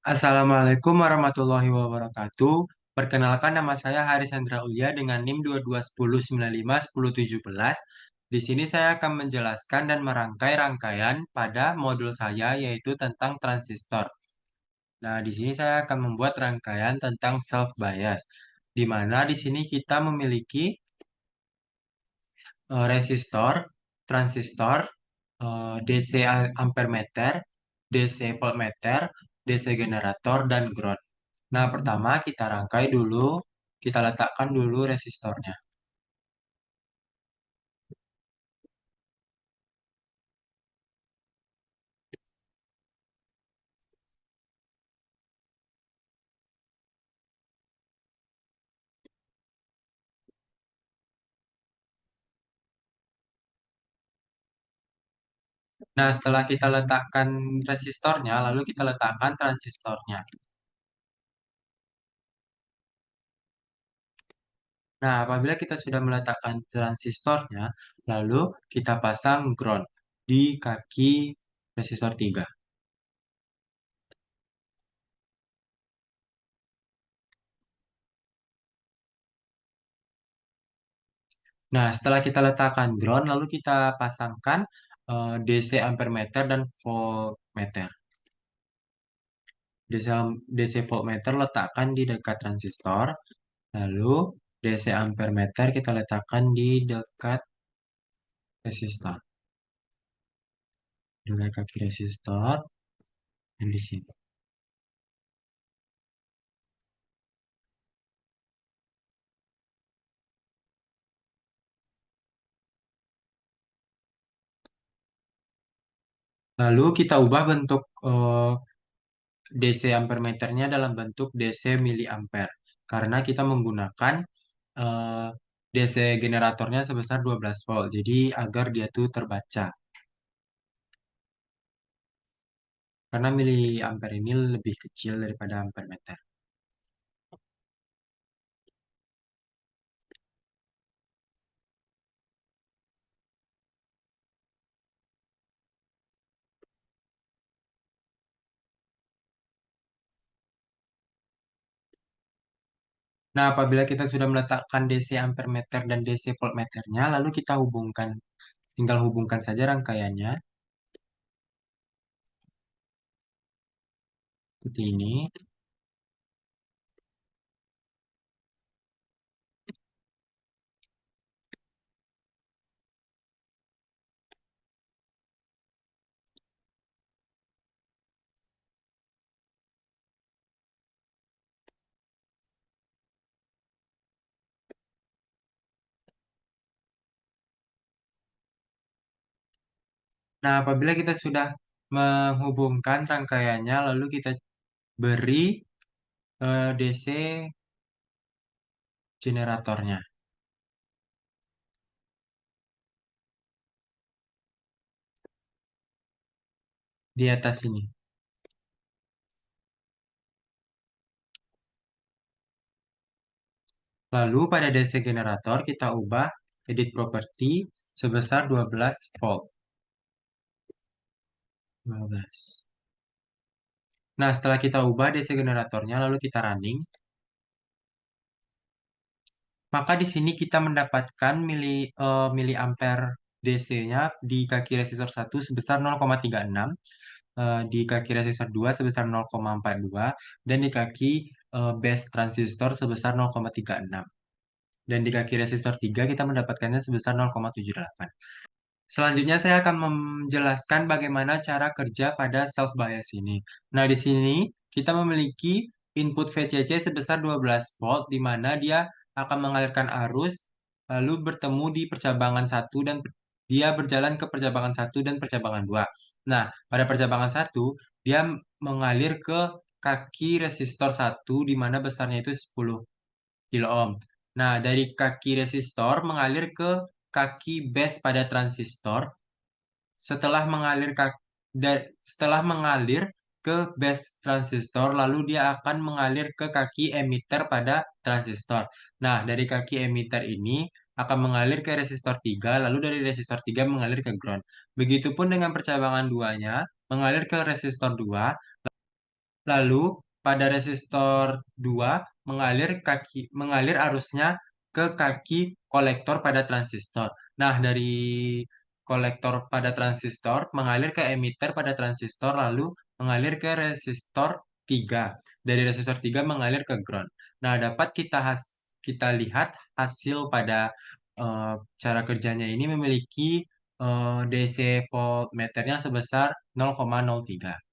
Assalamualaikum warahmatullahi wabarakatuh. Perkenalkan nama saya Haris Hendra Ulia dengan NIM 2210951017. Di sini saya akan menjelaskan dan merangkai rangkaian pada modul saya yaitu tentang transistor. Nah, di sini saya akan membuat rangkaian tentang self bias, di mana di sini kita memiliki resistor, transistor, DC ampermeter, DC voltmeter, DC generator, dan ground. Nah, pertama kita rangkai dulu, kita letakkan dulu resistornya. Nah, setelah kita letakkan resistornya, lalu kita letakkan transistornya. Nah, apabila kita sudah meletakkan transistornya, lalu kita pasang ground di kaki resistor 3. Nah, setelah kita letakkan ground, lalu kita pasangkan DC ampermeter dan voltmeter. DC voltmeter letakkan di dekat transistor, lalu DC ampermeter kita letakkan di dekat resistor. Dekat kaki resistor dan di sini. Lalu kita ubah bentuk DC ampermeternya dalam bentuk DC miliampere karena kita menggunakan eh, DC generatornya sebesar 12 volt. Jadi agar dia tuh terbaca. Karena miliampere ini lebih kecil daripada ampermeter. Nah, apabila kita sudah meletakkan DC ampermeter dan DC voltmeternya, lalu kita hubungkan, tinggal hubungkan saja rangkaiannya seperti ini. Nah, apabila kita sudah menghubungkan rangkaiannya, lalu kita beri DC generatornya di atas ini. Lalu pada DC generator kita ubah edit property sebesar 12 volt. 12. Nah, setelah kita ubah DC generatornya, lalu kita running, maka di sini kita mendapatkan miliampere DC-nya di kaki resistor 1 sebesar 0,36, di kaki resistor 2 sebesar 0,42, dan di kaki base transistor sebesar 0,36. Dan di kaki resistor 3 kita mendapatkannya sebesar 0,78. Selanjutnya saya akan menjelaskan bagaimana cara kerja pada self bias ini. Nah, di sini kita memiliki input VCC sebesar 12 volt di mana dia akan mengalirkan arus lalu bertemu di percabangan satu dan dia berjalan ke percabangan satu dan percabangan 2. Nah, pada percabangan satu dia mengalir ke kaki resistor satu di mana besarnya itu 10 kilo ohm. Nah, dari kaki resistor mengalir ke kaki base pada transistor. Setelah mengalir setelah mengalir ke base transistor, lalu dia akan mengalir ke kaki emitter pada transistor. Nah, dari kaki emitter ini akan mengalir ke resistor 3, lalu dari resistor 3 mengalir ke ground. Begitupun dengan percabangan duanya, mengalir ke resistor 2, Lalu pada resistor 2 mengalir arusnya ke kaki kolektor pada transistor. Nah, dari kolektor pada transistor mengalir ke emitter pada transistor lalu mengalir ke resistor 3. Dari resistor 3 mengalir ke ground. Nah, dapat kita lihat hasil pada cara kerjanya ini memiliki DC voltmeternya sebesar 0,03.